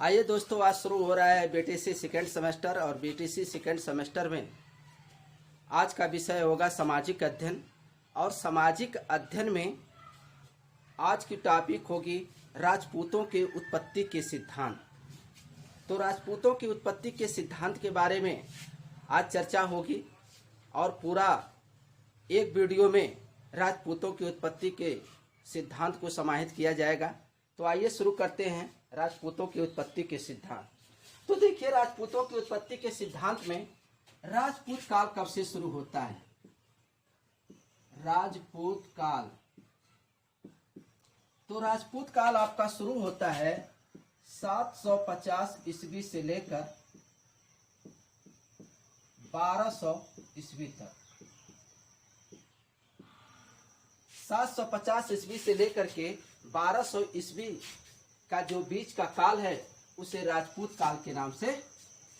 आइए दोस्तों, आज शुरू हो रहा है बीटीसी सेकेंड सेमेस्टर। और बीटीसी सेकेंड सेमेस्टर में आज का विषय होगा सामाजिक अध्ययन। और सामाजिक अध्ययन में आज की टॉपिक होगी राजपूतों के उत्पत्ति के सिद्धांत। तो राजपूतों की उत्पत्ति के सिद्धांत के बारे में आज चर्चा होगी और पूरा एक वीडियो में राजपूतों की उत्पत्ति के सिद्धांत को समाहित किया जाएगा। तो आइए शुरू करते हैं राजपूतों की उत्पत्ति के सिद्धांत। तो देखिए, राजपूतों की उत्पत्ति के सिद्धांत में राजपूत काल कब से शुरू होता है। राजपूत काल, तो राजपूत काल आपका शुरू होता है 750 ईस्वी से लेकर 1200 ईस्वी तक। 750 ईस्वी से लेकर के 1200 ईस्वी का जो बीच का काल है उसे राजपूत काल के नाम से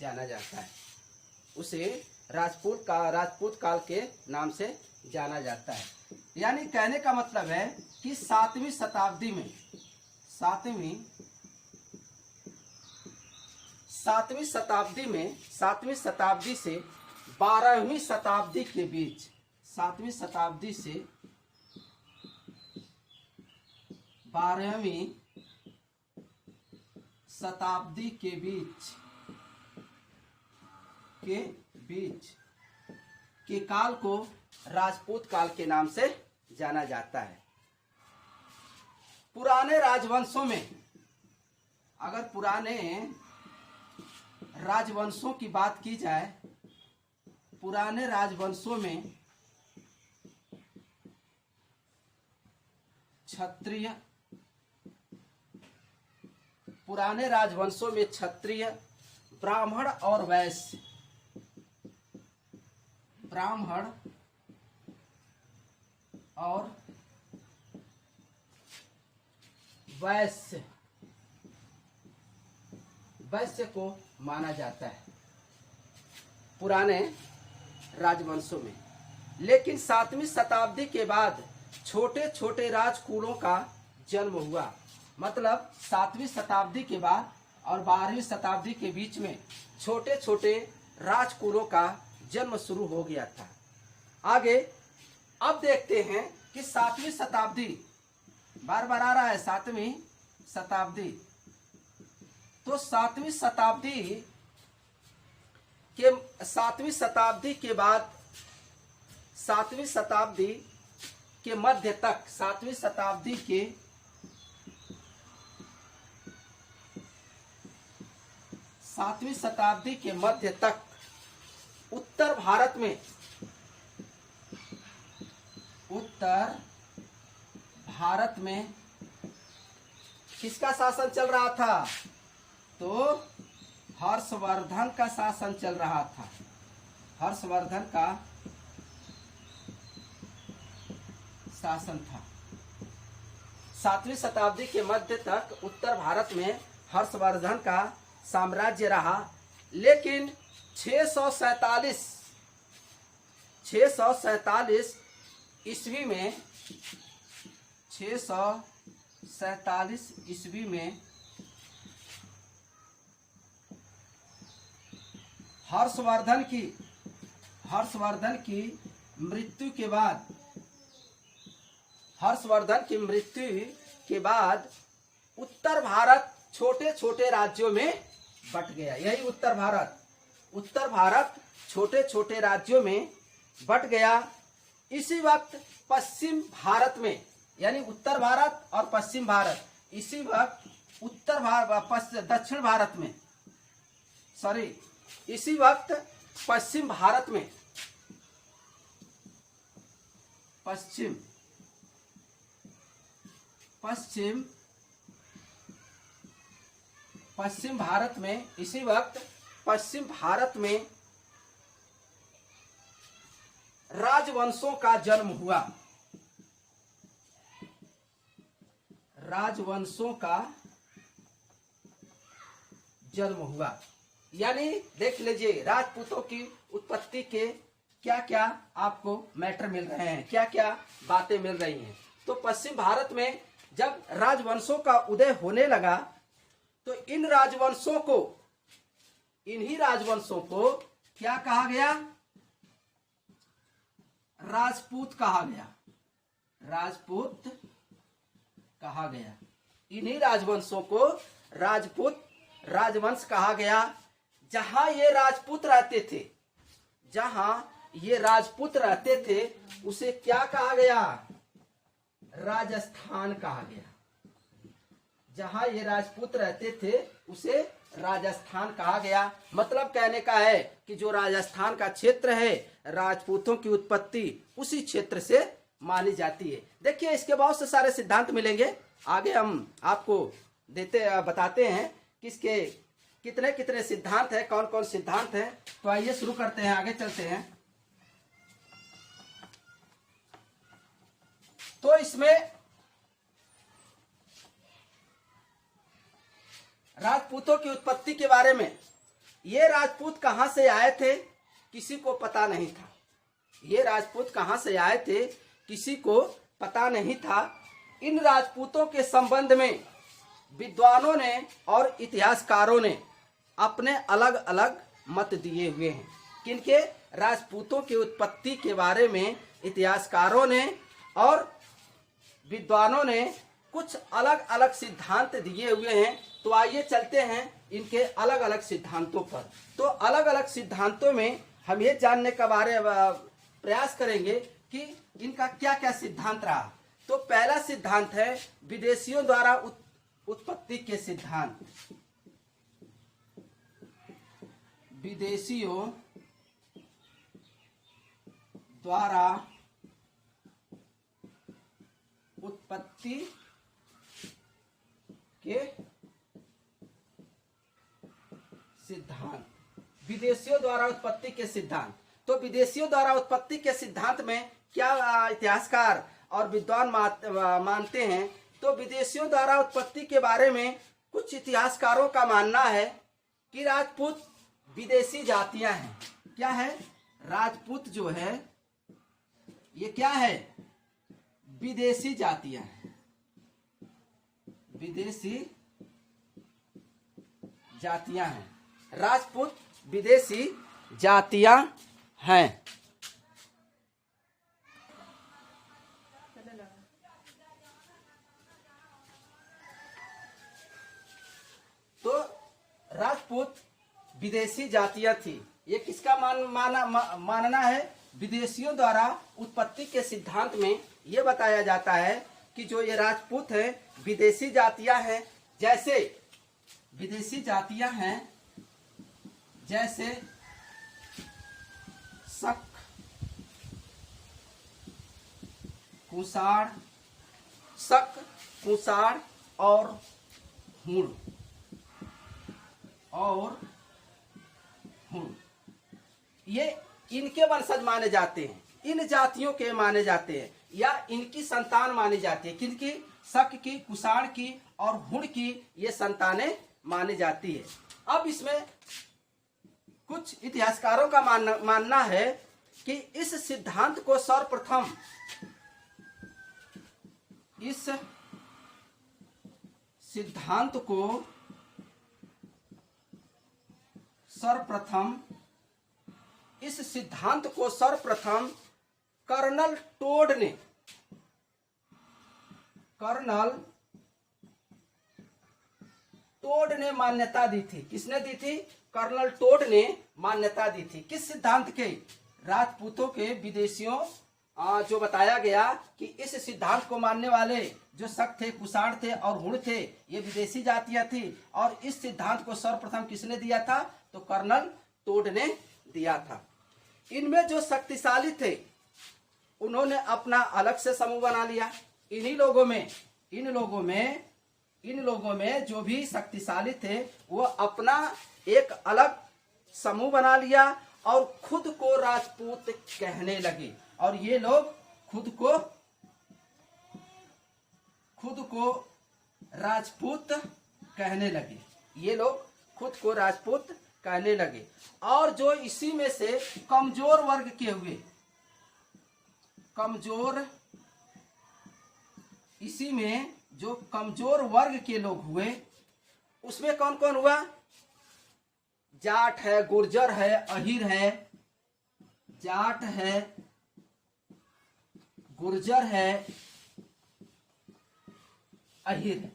जाना जाता है। उसे राजपूत काल के नाम से जाना जाता है। यानी कहने का मतलब है कि 7वीं शताब्दी शताब्दी से 12वीं शताब्दी के बीच, 7वीं शताब्दी से 12वीं शताब्दी के बीच के काल को राजपूत काल के नाम से जाना जाता है। पुराने राजवंशों में, अगर पुराने राजवंशों की बात की जाए, पुराने राजवंशों में क्षत्रिय, ब्राह्मण और वैश्य, वैश्य को माना जाता है पुराने राजवंशों में। लेकिन 7वीं शताब्दी के बाद छोटे छोटे राजकुलों का जन्म हुआ। मतलब 7वीं शताब्दी के बाद और 12वीं शताब्दी के बीच में छोटे छोटे राजकुलों का जन्म शुरू हो गया था। आगे अब देखते हैं कि 7वीं शताब्दी, बार बार आ रहा है 7वीं शताब्दी। तो 7वीं शताब्दी के बाद 7वीं शताब्दी के मध्य तक, 7वीं शताब्दी के मध्य तक उत्तर भारत में किसका शासन चल रहा था? तो हर्षवर्धन का शासन चल रहा था। हर्षवर्धन का शासन था। 7वीं शताब्दी के मध्य तक उत्तर भारत में हर्षवर्धन का साम्राज्य रहा। लेकिन 647 ईस्वी में हर्षवर्धन की मृत्यु के बाद उत्तर भारत छोटे छोटे राज्यों में बट गया। यही उत्तर भारत छोटे छोटे राज्यों में बट गया। इसी वक्त पश्चिम भारत में, यानी उत्तर भारत और पश्चिम भारत, इसी वक्त इसी वक्त पश्चिम भारत में राजवंशों का जन्म हुआ। यानी देख लीजिए, राजपूतों की उत्पत्ति के क्या क्या आपको मैटर मिल रहे हैं, क्या क्या बातें मिल रही हैं। तो पश्चिम भारत में जब राजवंशों का उदय होने लगा तो इन राजवंशों को, इन्हीं राजवंशों को क्या कहा गया? राजपूत कहा गया। राजपूत कहा गया। इन्हीं राजवंशों को राजपूत राजवंश कहा गया। जहां ये राजपूत रहते थे, जहां ये राजपूत रहते थे, उसे क्या कहा गया? राजस्थान कहा गया। जहां ये राजपूत रहते थे उसे राजस्थान कहा गया। मतलब कहने का है कि जो राजस्थान का क्षेत्र है, राजपूतों की उत्पत्ति उसी क्षेत्र से मानी जाती है। देखिए, इसके बहुत से सारे सिद्धांत मिलेंगे, आगे हम आपको बताते हैं कि इसके कितने कितने सिद्धांत हैं, कौन कौन सिद्धांत हैं। तो आइए शुरू करते हैं, आगे चलते हैं। तो इसमें राजपूतों की उत्पत्ति के बारे में, ये राजपूत कहां से आए थे किसी को पता नहीं था। ये राजपूत कहां से आए थे किसी को पता नहीं था। इन राजपूतों के संबंध में विद्वानों ने और इतिहासकारों ने अपने अलग अलग मत दिए हुए हैं। किनके? राजपूतों की उत्पत्ति के बारे में इतिहासकारों ने और विद्वानों ने कुछ अलग अलग सिद्धांत दिए हुए हैं। तो आइए चलते हैं इनके अलग अलग सिद्धांतों पर। तो अलग अलग सिद्धांतों में हम ये जानने का प्रयास करेंगे कि इनका क्या क्या सिद्धांत रहा। तो पहला सिद्धांत है विदेशियों द्वारा उत्पत्ति के सिद्धांत। विदेशियों द्वारा उत्पत्ति के सिद्धांत। विदेशियों द्वारा उत्पत्ति के सिद्धांत। तो विदेशियों द्वारा उत्पत्ति के सिद्धांत में क्या इतिहासकार और विद्वान मानते हैं? तो विदेशियों द्वारा उत्पत्ति के बारे में कुछ इतिहासकारों का मानना है कि राजपूत विदेशी जातियां हैं। क्या है? राजपूत जो है ये क्या है? विदेशी जातियां हैं। विदेशी जातियां हैं। राजपूत विदेशी जातियां हैं। तो राजपूत विदेशी जातियां थी। ये किसका मानना है? विदेशियों द्वारा उत्पत्ति के सिद्धांत में ये बताया जाता है कि जो ये राजपूत हैं विदेशी जातियां हैं। जैसे विदेशी जातियां हैं जैसे शक, कुषाण, शक, कुषाण और हुण ये इनके वंशज माने जाते हैं। इन जातियों के माने जाते हैं या इनकी संतान मानी जाती है। किनकी? शक की, कुषाण की और हुण की ये संतानें मानी जाती है। अब इसमें कुछ इतिहासकारों का मानना है कि इस सिद्धांत को सर्वप्रथम इस सिद्धांत को सर्वप्रथम कर्नल टोड ने मान्यता दी थी। किसने दी थी? कर्नल टोड ने मान्यता दी थी। किस सिद्धांत के? राजपूतों के विदेशियों जो बताया गया कि इस सिद्धांत को मानने वाले जो शक थे, कुषाण थे और हुण थे ये विदेशी जातियां थी। और इस सिद्धांत को सर्वप्रथम किसने दिया था? तो कर्नल टोड ने दिया था। इनमें जो शक्तिशाली थे उन्होंने अपना अलग से समूह बना लिया। इन लोगों में जो भी शक्तिशाली थे वो अपना एक अलग समूह बना लिया और खुद को राजपूत कहने लगे। और ये लोग खुद को राजपूत कहने लगे। ये लोग खुद को राजपूत कहने लगे। और जो इसी में से कमजोर वर्ग के हुए, इसी में जो कमजोर वर्ग के लोग हुए उसमें कौन कौन हुआ? जाट है, गुर्जर है, अहिर है। जाट है, गुर्जर है, अहिर है।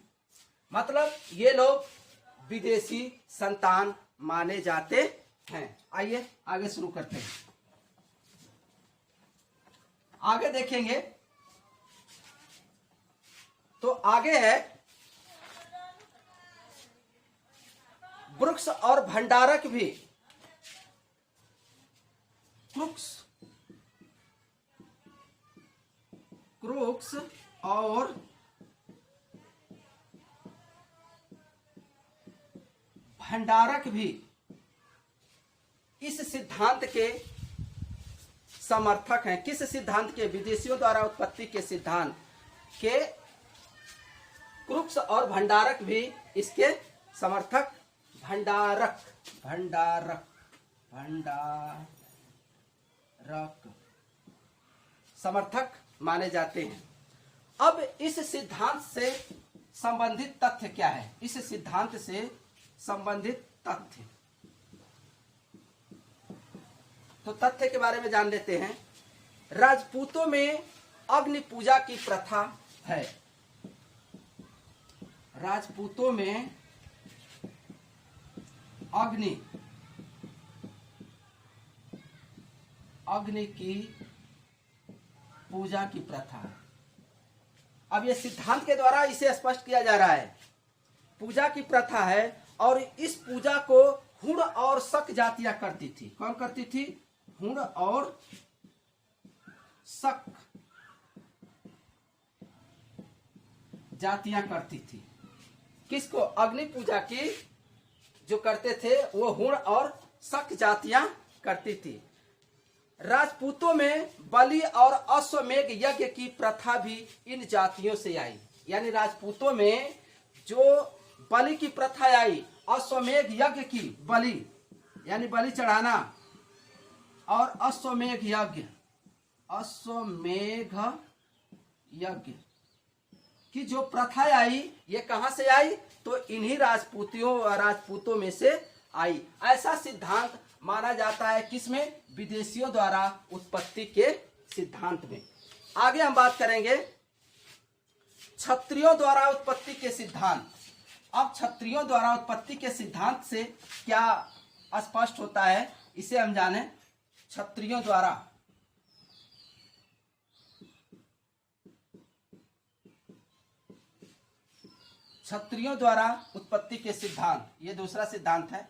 मतलब ये लोग विदेशी संतान माने जाते हैं। आइए आगे शुरू करते हैं। आगे देखेंगे तो आगे है वृक्ष और भंडारक भी। क्रुक्स और भंडारक भी इस सिद्धांत के समर्थक हैं। किस सिद्धांत के? विदेशियों द्वारा उत्पत्ति के सिद्धांत के क्रुक्स और भंडारक भी इसके समर्थक, भंडारक समर्थक माने जाते हैं। अब इस सिद्धांत से संबंधित तथ्य क्या है? इस सिद्धांत से संबंधित तथ्य, तो तथ्य के बारे में जान लेते हैं। राजपूतों में अग्नि पूजा की प्रथा है। राजपूतों में अग्नि की पूजा की प्रथा है। अब यह सिद्धांत के द्वारा इसे स्पष्ट किया जा रहा है। पूजा की प्रथा है और इस पूजा को हुण और शक जातियां करती थी। कौन करती थी? हुण और शक जातियां करती थी। किसको? अग्नि पूजा की जो करते थे वो हुण और शक जातियां करती थी। राजपूतों में बलि और अश्वमेध यज्ञ की प्रथा भी इन जातियों से आई। यानी राजपूतों में जो बलि की प्रथा आई, अश्वमेध यज्ञ की, बलि यानी बलि चढ़ाना, और अश्वमेध यज्ञ की जो प्रथा आई, ये कहां से आई? तो इन्हीं राजपूतों में से आई। ऐसा सिद्धांत माना जाता है किसमें? विदेशियों द्वारा उत्पत्ति के सिद्धांत में। आगे हम बात करेंगे क्षत्रियों द्वारा उत्पत्ति के सिद्धांत। अब क्षत्रियों द्वारा उत्पत्ति के सिद्धांत से क्या स्पष्ट होता है, इसे हम जाने। क्षत्रियों द्वारा उत्पत्ति के सिद्धांत, ये दूसरा सिद्धांत है।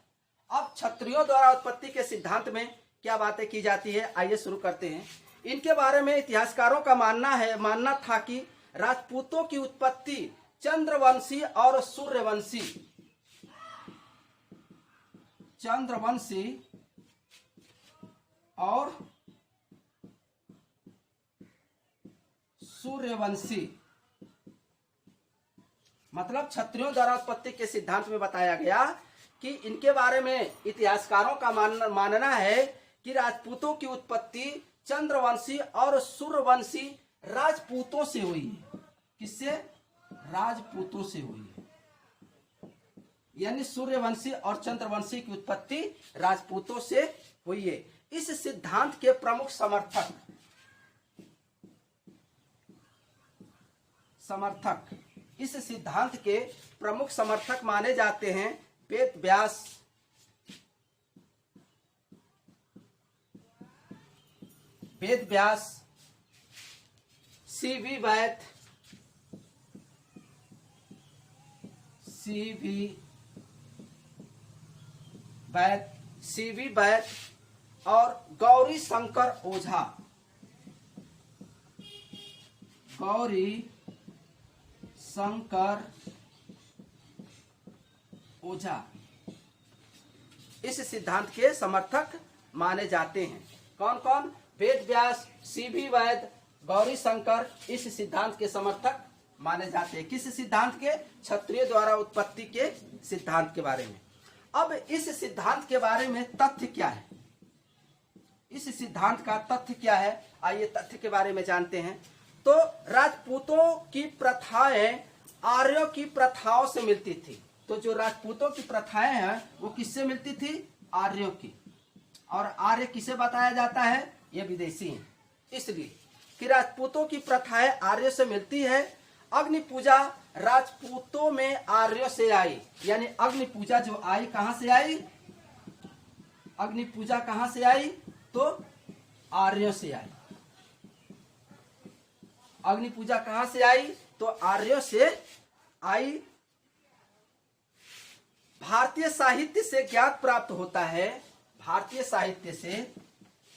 अब क्षत्रियों द्वारा उत्पत्ति के सिद्धांत में क्या बातें की जाती है, आइए शुरू करते हैं। इनके बारे में इतिहासकारों का मानना था कि राजपूतों की उत्पत्ति चंद्रवंशी और सूर्यवंशी, मतलब क्षत्रियों द्वारा उत्पत्ति के सिद्धांत में बताया गया कि इनके बारे में इतिहासकारों का मानना है कि राजपूतों की उत्पत्ति चंद्रवंशी और सूर्यवंशी राजपूतों से हुई है। किससे? राजपूतों से हुई है। यानी सूर्यवंशी और चंद्रवंशी की उत्पत्ति राजपूतों से हुई है। इस सिद्धांत के प्रमुख इस सिद्धांत के प्रमुख समर्थक माने जाते हैं वेद व्यास, सीवी वैद्य और गौरी शंकर ओझा इस सिद्धांत के समर्थक माने जाते हैं। कौन कौन? वेद व्यास, सीवी वैद्य, गौरी शंकर इस सिद्धांत के समर्थक माने जाते हैं। किस सिद्धांत के? क्षत्रिय द्वारा उत्पत्ति के सिद्धांत के बारे में। अब इस सिद्धांत के बारे में तथ्य क्या है? इस सिद्धांत का तथ्य क्या है, आइए तथ्य के बारे में जानते हैं। तो राजपूतों की प्रथाएं आर्यों की प्रथाओं से मिलती थी। तो जो राजपूतों की प्रथाएं हैं वो किससे मिलती थी? आर्यों की। और आर्य किसे बताया जाता है? ये विदेशी हैं। इसलिए कि राजपूतों की प्रथाएं आर्यों से मिलती है। अग्नि पूजा राजपूतों में आर्यों से आई, यानी अग्नि पूजा जो आई कहां से आई? अग्नि पूजा कहां से आई? तो आर्यों से आई। अग्नि पूजा कहां से आई? तो आर्यों से आई। भारतीय साहित्य से ज्ञात प्राप्त होता है, भारतीय साहित्य से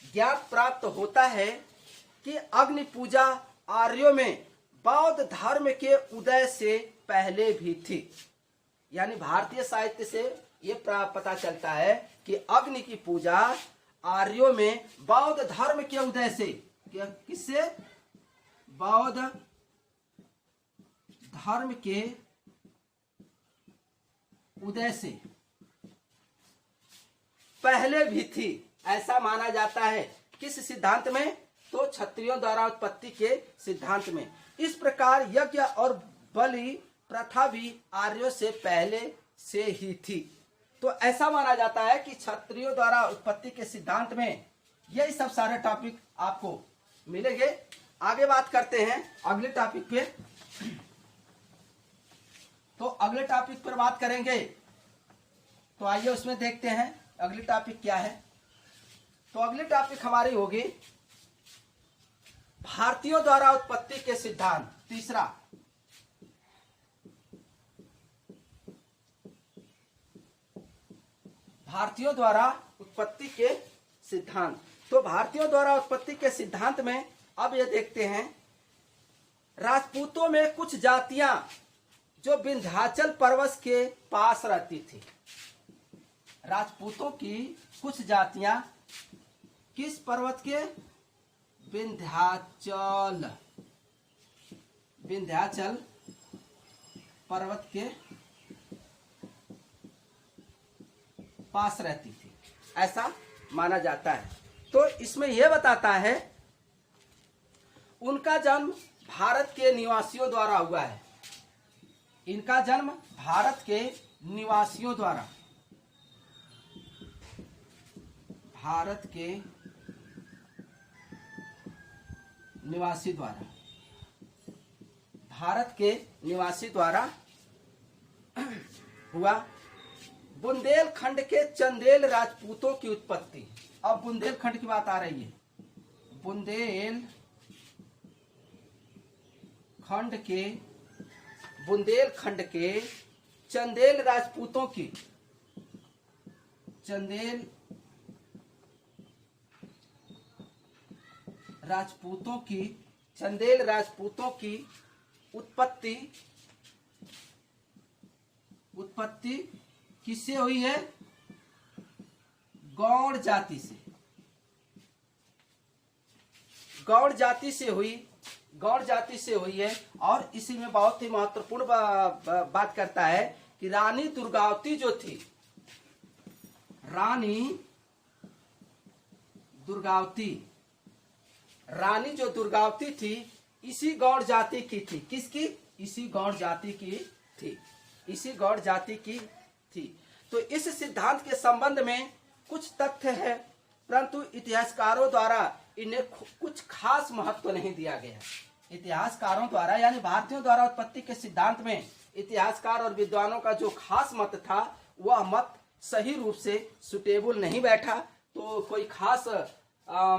ज्ञात प्राप्त होता है कि अग्नि पूजा आर्यों में बौद्ध धर्म के उदय से पहले भी थी। यानी भारतीय साहित्य से ये पता चलता है कि अग्नि की पूजा आर्यों में बौद्ध धर्म के उदय से, किससे? बौद्ध धर्म के उदय से पहले भी थी, ऐसा माना जाता है। किस सिद्धांत में? तो क्षत्रियों द्वारा उत्पत्ति के सिद्धांत में। इस प्रकार यज्ञ और बलि प्रथा भी आर्यों से पहले से ही थी। तो ऐसा माना जाता है कि क्षत्रियों द्वारा उत्पत्ति के सिद्धांत में यही सब सारे टॉपिक आपको मिलेंगे। आगे बात करते हैं अगले टॉपिक पे। तो अगले टॉपिक पर बात करेंगे, तो आइए उसमें देखते हैं अगली टॉपिक क्या है। तो अगली टॉपिक हमारी होगी भारतीयों द्वारा उत्पत्ति के सिद्धांत। तीसरा, भारतीयों द्वारा उत्पत्ति के सिद्धांत। तो भारतीयों द्वारा उत्पत्ति के सिद्धांत में अब ये देखते हैं, राजपूतों में कुछ जातियां जो विंध्याचल पर्वत के पास रहती थी। राजपूतों की कुछ जातियां किस पर्वत के? विंध्याचल, विंध्याचल पर्वत के पास रहती थी, ऐसा माना जाता है। तो इसमें यह बताता है उनका जन्म भारत के निवासियों द्वारा हुआ है। इनका जन्म भारत के निवासियों द्वारा, भारत के निवासी द्वारा, भारत के निवासी द्वारा हुआ। बुंदेलखंड के चंदेल राजपूतों की उत्पत्ति। अब बुंदेलखंड की बात आ रही है। बुंदेलखंड के चंदेल राजपूतों की, चंदेल राजपूतों की उत्पत्ति किससे हुई है? गौड़ जाति से। गौड़ जाति से हुई है। और इसी में बहुत ही महत्वपूर्ण बात करता है कि रानी दुर्गावती जो थी, रानी जो दुर्गावती थी, इसी गौड़ जाति की थी। किसकी? इसी गौड़ जाति की थी। तो इस सिद्धांत के संबंध में कुछ तथ्य है, परंतु इतिहासकारों द्वारा इन्हें कुछ खास महत्व नहीं दिया गया। इतिहासकारों द्वारा यानी भारतीयों द्वारा उत्पत्ति के सिद्धांत में इतिहासकार और विद्वानों का जो खास मत था, वह मत सही रूप से सुटेबल नहीं बैठा। तो कोई खास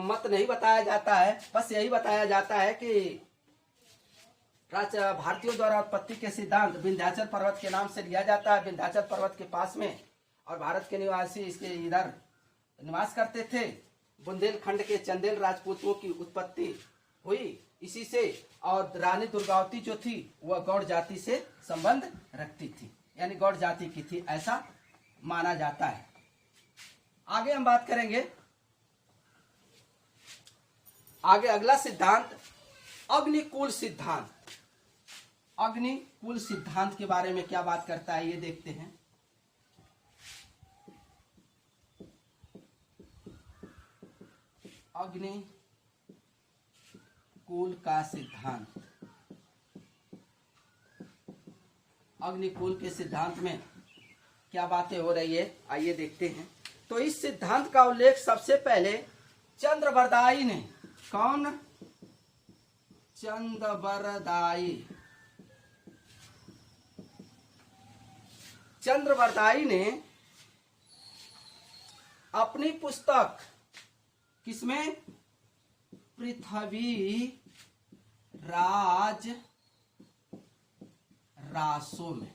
मत नहीं बताया जाता है। बस यही बताया जाता है कि भारतीयों द्वारा उत्पत्ति के सिद्धांत विंध्याचल पर्वत के नाम से लिया जाता है। विंध्याचल पर्वत के पास में, और भारत के निवासी इसके इधर निवास करते थे। बुंदेलखंड के चंदेल राजपूतों की उत्पत्ति हुई इसी से, और रानी दुर्गावती जो थी वह गौड़ जाति से संबंध रखती थी, यानी गौड़ जाति की थी, ऐसा माना जाता है। आगे हम बात करेंगे। आगे अगला सिद्धांत अग्निकुल सिद्धांत। अग्निकुल सिद्धांत के बारे में क्या बात करता है, ये देखते हैं। अग्निकुल का सिद्धांत। अग्निकुल के सिद्धांत में क्या बातें हो रही है, आइए देखते हैं। तो इस सिद्धांत का उल्लेख सबसे पहले चंद्रबरदाई ने, कौन? चंद्रबरदाई ने अपनी पुस्तक किसमें? पृथ्वी राज रासों में।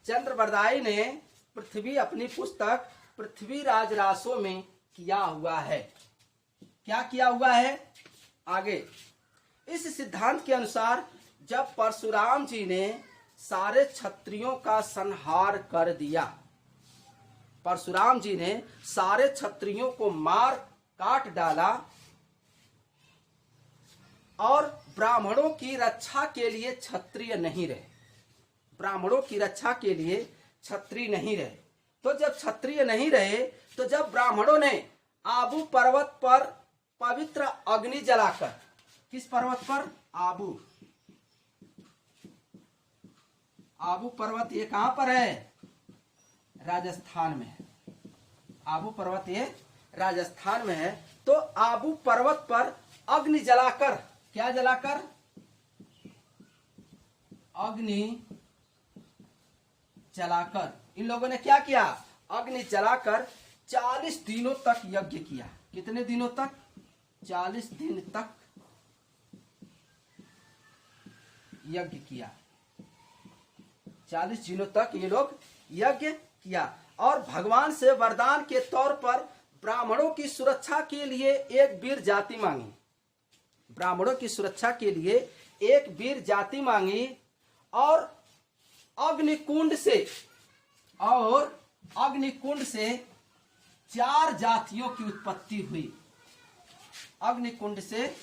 चंद्रबरदाई ने अपनी पुस्तक पृथ्वी राज रासों में किया हुआ है। क्या किया हुआ है? आगे इस सिद्धांत के अनुसार जब परशुराम जी ने सारे क्षत्रियों का संहार कर दिया, परशुराम जी ने सारे क्षत्रियों को मार काट डाला और ब्राह्मणों की रक्षा के लिए क्षत्रिय नहीं रहे, ब्राह्मणों की रक्षा के लिए क्षत्रिय नहीं रहे। तो जब क्षत्रिय नहीं रहे, तो जब ब्राह्मणों ने आबू पर्वत पर पवित्र अग्नि जलाकर, किस पर्वत पर? आबू पर्वत ये कहां पर है? राजस्थान में है। आबू पर्वत ये राजस्थान में है। तो आबू पर्वत पर अग्नि जलाकर, क्या जलाकर? अग्नि जलाकर इन लोगों ने क्या किया? अग्नि जलाकर 40 दिनों तक यज्ञ किया। कितने दिनों तक? 40 दिन तक यज्ञ किया। 40 दिनों तक ये लोग यज्ञ किया और भगवान से वरदान के तौर पर ब्राह्मणों की सुरक्षा के लिए एक वीर जाति मांगी। ब्राह्मणों की सुरक्षा के लिए एक वीर जाति मांगी और अग्निकुंड से 4 जातियों की उत्पत्ति हुई। अग्निकुंड से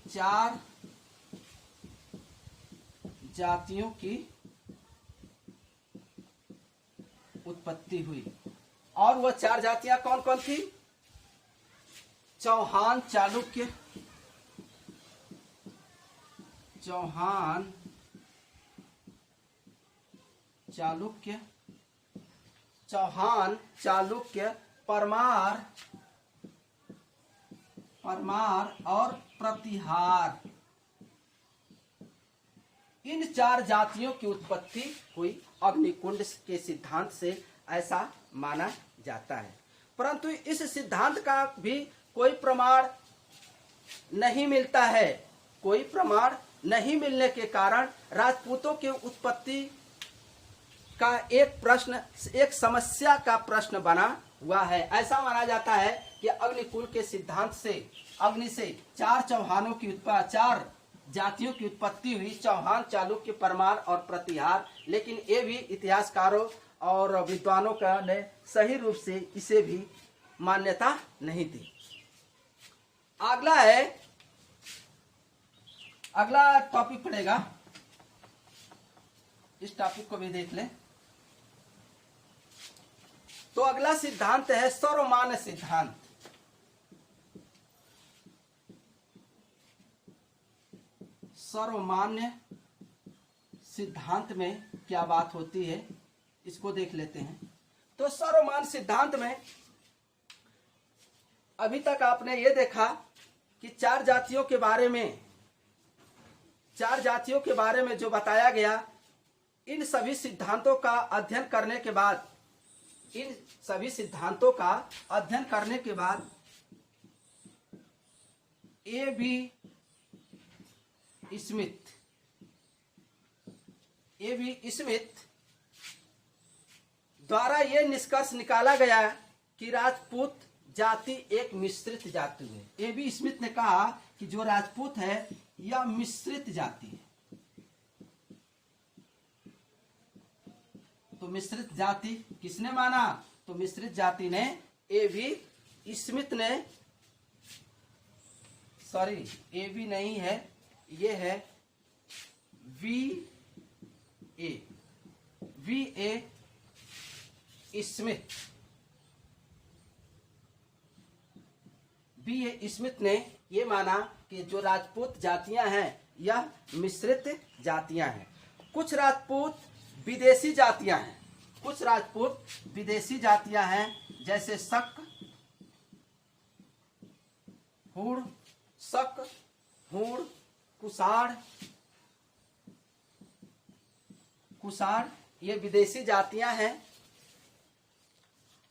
4 जातियों की उत्पत्ति हुई। और वह 4 जातियां कौन कौन थी? चौहान चालुक्य, परमार और प्रतिहार। इन 4 जातियों की उत्पत्ति हुई अग्निकुंड के सिद्धांत से, ऐसा माना जाता है। परंतु इस सिद्धांत का भी कोई प्रमाण नहीं मिलता है। कोई प्रमाण नहीं मिलने के कारण राजपूतों की उत्पत्ति का एक समस्या का प्रश्न बना हुआ है। ऐसा माना जाता है कि अग्निकुल के सिद्धांत से अग्नि से 4 जातियों की उत्पत्ति हुई, चौहान, चालुक्य, परमार और प्रतिहार। लेकिन ये भी इतिहासकारों और विद्वानों का ने सही रूप से इसे भी मान्यता नहीं दी। अगला टॉपिक पड़ेगा, इस टॉपिक को भी देख लें। तो अगला सिद्धांत है सर्वमान्य सिद्धांत। सर्वमान्य सिद्धांत में क्या बात होती है, इसको देख लेते हैं। तो सर्वमान्य सिद्धांत में अभी तक आपने ये देखा कि 4 जातियों के बारे में जो बताया गया, इन सभी सिद्धांतों का अध्ययन करने के बाद ए बी स्मिथ द्वारा यह निष्कर्ष निकाला गया कि राजपूत जाति एक मिश्रित जाति है। ए बी स्मिथ ने कहा कि जो राजपूत है यह मिश्रित जाति है। तो मिश्रित जाति किसने माना? तो मिश्रित जाति ने ए बी स्मिथ ने, सॉरी ए बी नहीं है, ये है वी ए स्मिथ ने ये माना कि जो राजपूत जातियां हैं यह मिश्रित जातियां हैं। कुछ राजपूत विदेशी जातियां हैं, कुछ राजपूत विदेशी जातियां हैं, जैसे शक, हूण, शक, हूण, कुषाण, कुषाण, ये विदेशी जातियां हैं,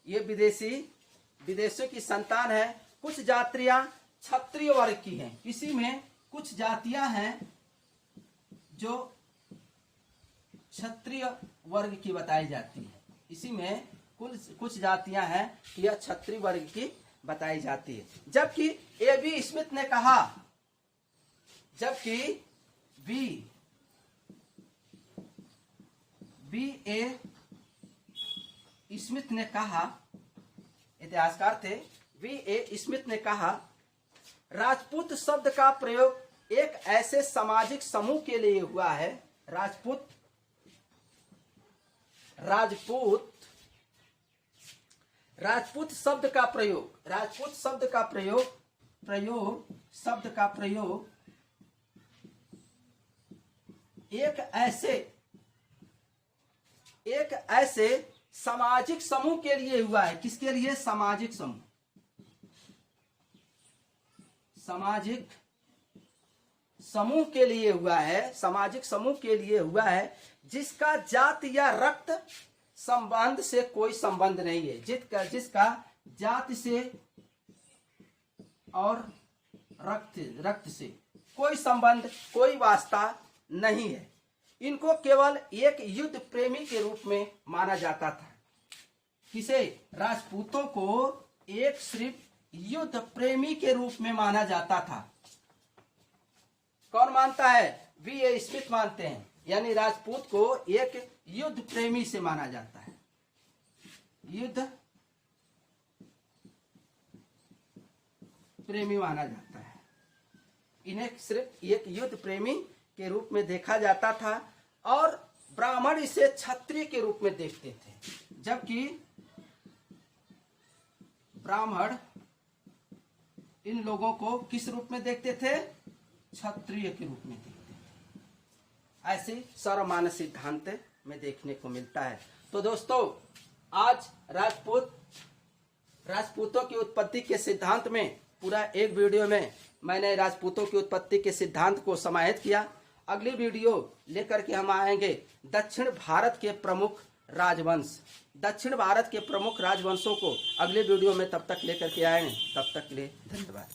ये विदेशियों की संतान है। कुछ जातियां क्षत्रिय वर्ग की हैं, इसी में कुछ जातियां हैं जो क्षत्रिय वर्ग की बताई जाती है, इसी में कुछ जातियां हैं यह क्षत्रिय वर्ग की बताई जाती है। जबकि A.B. स्मिथ ने कहा, जबकि B.A. स्मिथ ने कहा, इतिहासकार थे, B.A. स्मिथ ने कहा, राजपूत शब्द का प्रयोग एक ऐसे सामाजिक समूह के लिए हुआ है, राजपूत शब्द का प्रयोग एक ऐसे सामाजिक समूह के लिए हुआ है। किसके लिए? सामाजिक समूह, सामाजिक समूह के लिए हुआ है, सामाजिक समूह के लिए हुआ है जिसका जाति या रक्त संबंध से कोई संबंध नहीं है, जिसका जाति से और रक्त से कोई संबंध, कोई वास्ता नहीं है। इनको केवल एक युद्ध प्रेमी के रूप में माना जाता था। किसे? राजपूतों को एक सिर्फ युद्ध प्रेमी के रूप में माना जाता था। कौन मानता है? B.A. स्मिथ मानते हैं, यानी राजपूत को एक युद्ध प्रेमी से माना जाता है, युद्ध प्रेमी माना जाता है। इन्हें सिर्फ एक युद्ध प्रेमी के रूप में देखा जाता था और ब्राह्मण इसे क्षत्रिय के रूप में देखते थे, जबकि ब्राह्मण इन लोगों को किस रूप में देखते थे? क्षत्रिय के रूप में देखते थे। ऐसे सर्वमान्य सिद्धांत में देखने को मिलता है। तो दोस्तों, आज राजपूतों की उत्पत्ति के सिद्धांत में पूरा एक वीडियो में मैंने राजपूतों की उत्पत्ति के सिद्धांत को समाहित किया। अगली वीडियो लेकर के हम आएंगे दक्षिण भारत के प्रमुख राजवंश, दक्षिण भारत के प्रमुख राजवंशों को अगले वीडियो में तब तक लेकर के आएंगे। तब तक के लिए धन्यवाद।